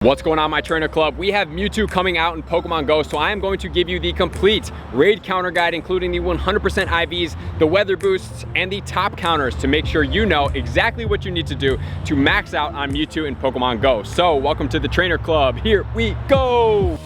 What's going on, my trainer club? We have Mewtwo coming out in Pokemon Go, so I am going to give you the complete raid counter guide, including the 100% IVs, the weather boosts, and the top counters to make sure you know exactly what you need to do to max out on Mewtwo in Pokemon Go. So welcome to the trainer club. Here we go.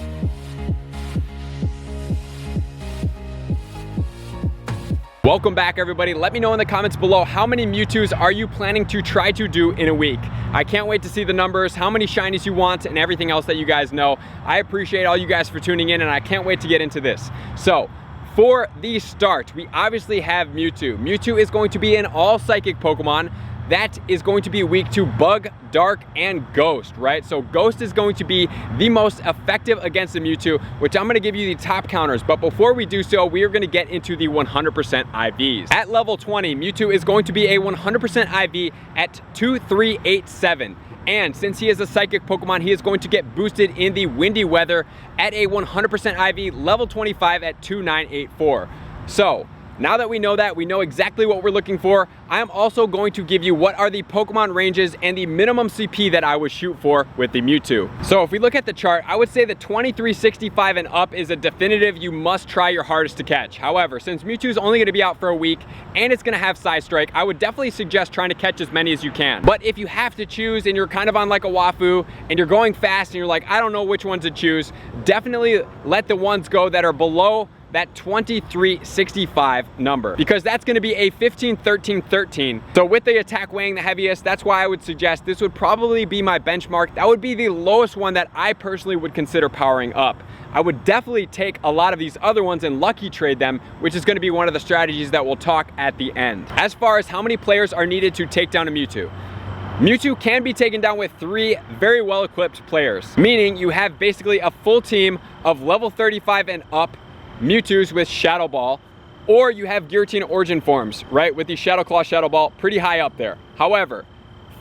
Welcome back, everybody. Let me know in the comments below, how many Mewtwo's are you planning to try to do in a week? I can't wait to see the numbers, how many shinies you want, and everything else that you guys know. I appreciate all you guys for tuning in, and I can't wait to get into this. So, for the start, we obviously have Mewtwo. Mewtwo is going to be an all-psychic Pokemon. That is going to be weak to Bug, Dark, and Ghost, right? So Ghost is going to be the most effective against the Mewtwo, which I'm going to give you the top counters. But before we do so, we are going to get into the 100% IVs. At level 20, Mewtwo is going to be a 100% IV at 2387. And since he is a psychic Pokemon, he is going to get boosted in the windy weather at a 100% IV, level 25 at 2984. So, now that we know that, we know exactly what we're looking for, I am also going to give you what are the Pokemon ranges and the minimum CP that I would shoot for with the Mewtwo. So if we look at the chart, I would say the 2365 and up is a definitive you must try your hardest to catch. However, since Mewtwo is only going to be out for a week and it's going to have Side Strike, I would definitely suggest trying to catch as many as you can. But if you have to choose and you're kind of on like a Wafu and you're going fast and you're like, I don't know which ones to choose, definitely let the ones go that are below that 2365 number, because that's going to be a 15, 13, 13. So with the attack weighing the heaviest, that's why I would suggest this would probably be my benchmark. That would be the lowest one that I personally would consider powering up. I would definitely take a lot of these other ones and lucky trade them, which is going to be one of the strategies that we'll talk at the end. As far as how many players are needed to take down a Mewtwo, Mewtwo can be taken down with 3 very well-equipped players, meaning you have basically a full team of level 35 and up Mewtwo's with Shadow Ball, or you have Giratina Origin forms, right, with the Shadow Claw, Shadow Ball, pretty high up there. However,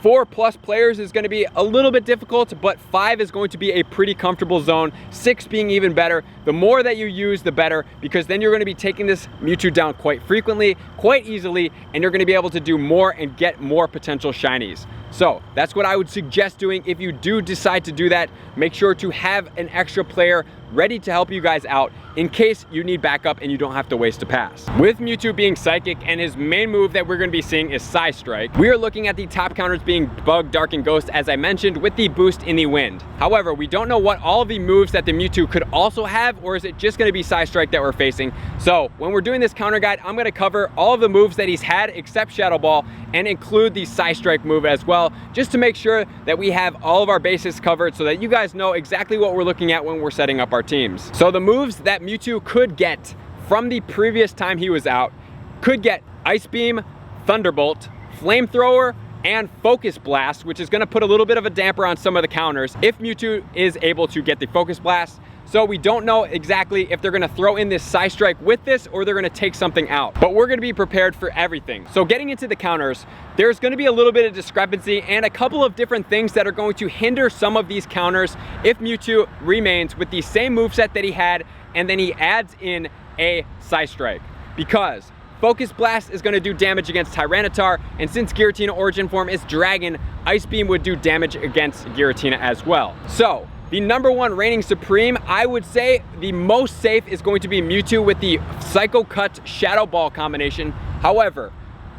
4+ players is going to be a little bit difficult, but 5 is going to be a pretty comfortable zone, 6 being even better. The more that you use, the better, because then you're going to be taking this Mewtwo down quite frequently, quite easily, and you're going to be able to do more and get more potential shinies. So that's what I would suggest doing. If you do decide to do that, make sure to have an extra player ready to help you guys out in case you need backup and you don't have to waste a pass. With Mewtwo being psychic and his main move that we're going to be seeing is Side Strike, we are looking at the top counters being Bug, Dark, and Ghost, as I mentioned, with the boost in the wind. However, we don't know what all of the moves that the Mewtwo could also have, or is it just going to be Side Strike that we're facing. So when we're doing this counter guide, I'm going to cover all of the moves that he's had except Shadow Ball and include the Side Strike move as well, just to make sure that we have all of our bases covered so that you guys know exactly what we're looking at when we're setting up our teams. So the moves that Mewtwo could get from the previous time he was out could get Ice Beam, Thunderbolt, Flamethrower, and Focus Blast, which is going to put a little bit of a damper on some of the counters if Mewtwo is able to get the Focus Blast. So we don't know exactly if they're going to throw in this Side Strike with this or they're going to take something out. But we're going to be prepared for everything. So getting into the counters, there's going to be a little bit of discrepancy and a couple of different things that are going to hinder some of these counters if Mewtwo remains with the same moveset that he had and then he adds in a Side Strike. Because Focus Blast is going to do damage against Tyranitar, and since Giratina Origin form is Dragon, Ice Beam would do damage against Giratina as well. So the #1 reigning supreme, I would say the most safe is going to be Mewtwo with the Psycho Cut Shadow Ball combination. However,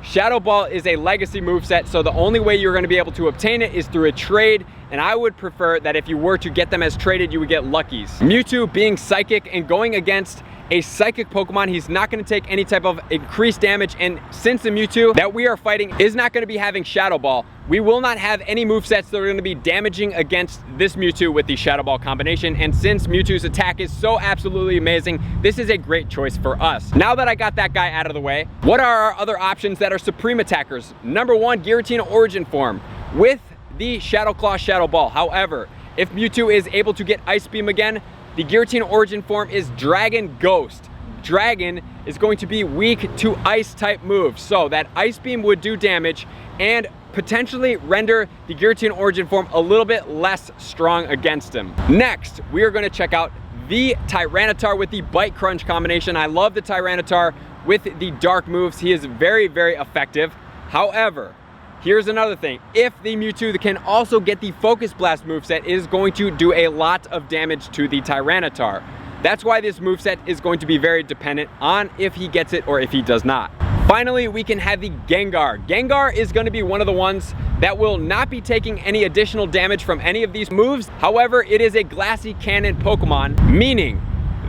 Shadow Ball is a legacy moveset, so the only way you're going to be able to obtain it is through a trade, and I would prefer that if you were to get them as traded, you would get Luckies. Mewtwo being psychic and going against a psychic Pokemon, he's not going to take any type of increased damage, and since the Mewtwo that we are fighting is not going to be having Shadow Ball, we will not have any movesets that are going to be damaging against this Mewtwo with the Shadow Ball combination, and since Mewtwo's attack is so absolutely amazing, this is a great choice for us. Now that I got that guy out of the way, what are our other options that are supreme attackers? #1, Giratina Origin form with the Shadow Claw, Shadow Ball. However, if Mewtwo is able to get Ice Beam again, the Giratina Origin form is Dragon Ghost. Dragon is going to be weak to ice type moves, so that Ice Beam would do damage and potentially render the Giratina Origin form a little bit less strong against him. Next, we are going to check out the Tyranitar with the Bite Crunch combination. I love the Tyranitar with the dark moves. He is very, very effective. However, Here's another thing. If the Mewtwo can also get the Focus Blast moveset, it is going to do a lot of damage to the Tyranitar. That's why this moveset is going to be very dependent on if he gets it or if he does not. Finally, we can have the Gengar. Gengar is going to be one of the ones that will not be taking any additional damage from any of these moves. However, it is a glassy cannon Pokemon, meaning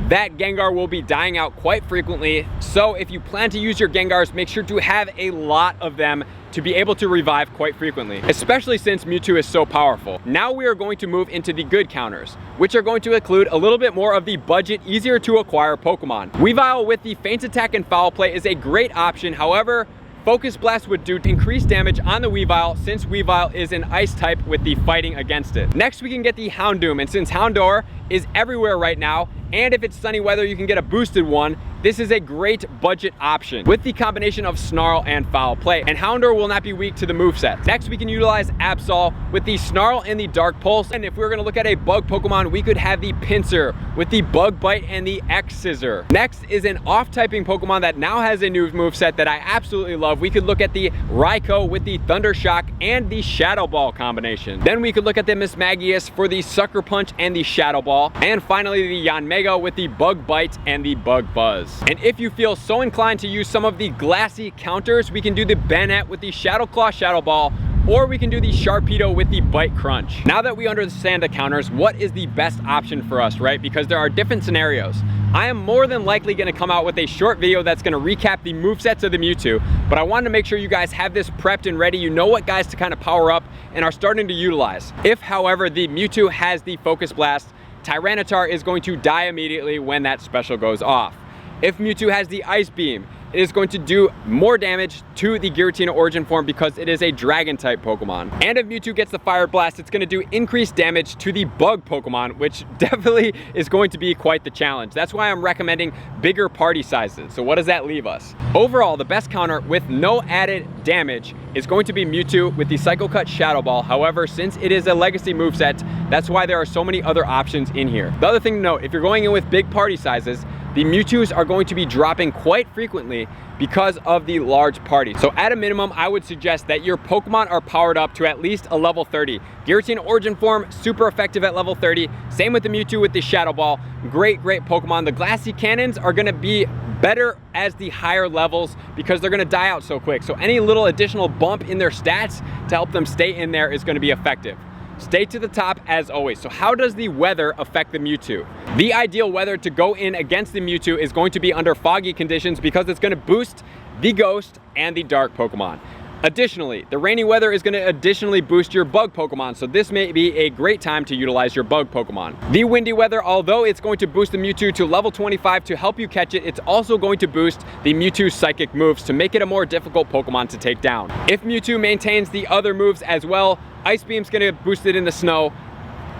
that Gengar will be dying out quite frequently. So if you plan to use your Gengars, make sure to have a lot of them to be able to revive quite frequently, especially since Mewtwo is so powerful. Now we are going to move into the good counters, which are going to include a little bit more of the budget, easier to acquire Pokemon. Weavile with the Feint Attack and Foul Play is a great option. However, Focus Blast would do increased damage on the Weavile since Weavile is an ice type with the fighting against it. Next we can get the Houndoom, and since Houndour is everywhere right now, and if it's sunny weather you can get a boosted one, this is a great budget option with the combination of Snarl and Foul Play, and Houndour will not be weak to the moveset. Next we can utilize Absol with the Snarl and the Dark Pulse, and if we were going to look at a bug Pokemon, we could have the Pinsir with the Bug Bite and the X-Scissor. Next is an off-typing Pokemon that now has a new moveset that I absolutely love. We could look at the Raikou with the Thunder Shock and the Shadow Ball combination. Then we could look at the Mismagius for the Sucker Punch and the Shadow Ball, and finally the Yanmega with the Bug Bite and the Bug Buzz. And if you feel so inclined to use some of the glassy counters, we can do the Banette with the Shadow Claw Shadow Ball, or we can do the Sharpedo with the Bite Crunch. Now that we understand the counters, what is the best option for us, right? Because there are different scenarios. I am more than likely going to come out with a short video that's going to recap the movesets of the Mewtwo, but I wanted to make sure you guys have this prepped and ready. You know what guys to kind of power up and are starting to utilize. If, however, the Mewtwo has the Focus Blast, Tyranitar is going to die immediately when that special goes off. If Mewtwo has the Ice Beam, it is going to do more damage to the Giratina origin form because it is a dragon type Pokemon. And if Mewtwo gets the Fire Blast, it's going to do increased damage to the bug Pokemon, which definitely is going to be quite the challenge. That's why I'm recommending bigger party sizes. So what does that leave us? Overall, the best counter with no added damage is going to be Mewtwo with the Psycho Cut Shadow Ball. However, since it is a legacy moveset, that's why there are so many other options in here. The other thing to note, if you're going in with big party sizes, the Mewtwo's are going to be dropping quite frequently because of the large party. So at a minimum, I would suggest that your Pokemon are powered up to at least a level 30. Giratina origin form, super effective at level 30. Same with the Mewtwo with the Shadow Ball. Great Pokemon. The glassy cannons are gonna be better as the higher levels because they're gonna die out so quick. So any little additional bump in their stats to help them stay in there is gonna be effective. Stay to the top as always. So how does the weather affect the Mewtwo? The ideal weather to go in against the Mewtwo is going to be under foggy conditions because it's going to boost the Ghost and the Dark Pokemon. Additionally, the rainy weather is going to additionally boost your bug Pokemon, so this may be a great time to utilize your bug Pokemon. The windy weather, although it's going to boost the Mewtwo to level 25 to help you catch it, it's also going to boost the Mewtwo's psychic moves to make it a more difficult Pokemon to take down. If Mewtwo maintains the other moves as well, Ice Beam's going to get boosted in the snow.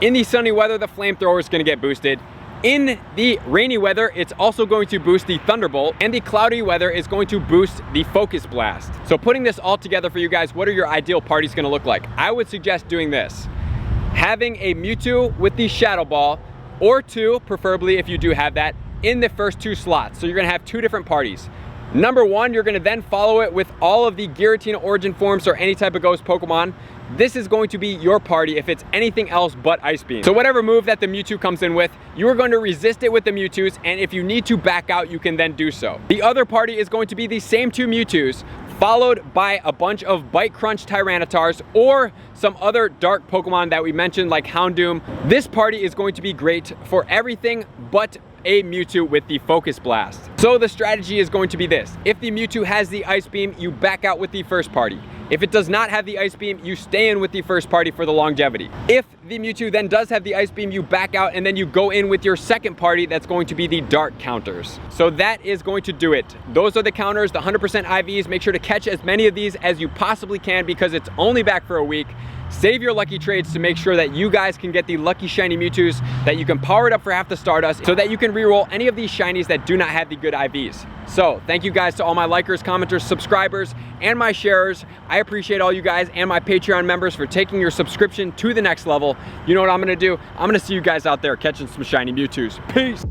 In the sunny weather, the Flamethrower is going to get boosted. In the rainy weather, it's also going to boost the Thunderbolt, and the cloudy weather is going to boost the Focus Blast. So putting this all together for you guys, what are your ideal parties going to look like? I would suggest doing this. Having a Mewtwo with the Shadow Ball, or two, preferably if you do have that, in the first two slots. So you're going to have two different parties. Number one, you're going to then follow it with all of the Giratina origin forms or any type of ghost Pokemon. This is going to be your party if it's anything else but Ice Beam. So whatever move that the Mewtwo comes in with, you are going to resist it with the Mewtwo's, and if you need to back out, you can then do so. The other party is going to be the same two Mewtwo's, followed by a bunch of Bite Crunch Tyranitars or some other dark Pokemon that we mentioned like Houndoom. This party is going to be great for everything but a Mewtwo with the Focus Blast. So the strategy is going to be this. If the Mewtwo has the Ice Beam, you back out with the first party. If it does not have the Ice Beam, you stay in with the first party for the longevity. If the Mewtwo then does have the Ice Beam, you back out and then you go in with your second party that's going to be the dark counters. So that is going to do it. Those are the counters, the 100% IVs. Make sure to catch as many of these as you possibly can because it's only back for a week. Save your lucky trades to make sure that you guys can get the lucky shiny Mewtwo's, that you can power it up for half the Stardust so that you can reroll any of these shinies that do not have the good IVs. So thank you guys to all my likers, commenters, subscribers, and my sharers. I appreciate all you guys and my Patreon members for taking your subscription to the next level. You know what I'm gonna do? I'm gonna see you guys out there catching some shiny Mewtwo's. Peace.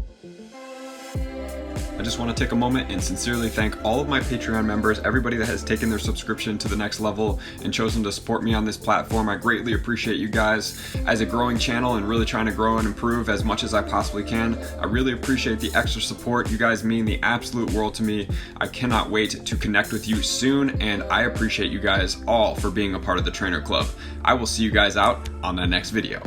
just want to take a moment and sincerely thank all of my Patreon members, everybody that has taken their subscription to the next level and chosen to support me on this platform. I greatly appreciate you guys. As a growing channel and really trying to grow and improve as much as I possibly can, I really appreciate the extra support. You guys mean the absolute world to me. I cannot wait to connect with you soon, and I appreciate you guys all for being a part of the Trainer Club. I will see you guys out on the next video.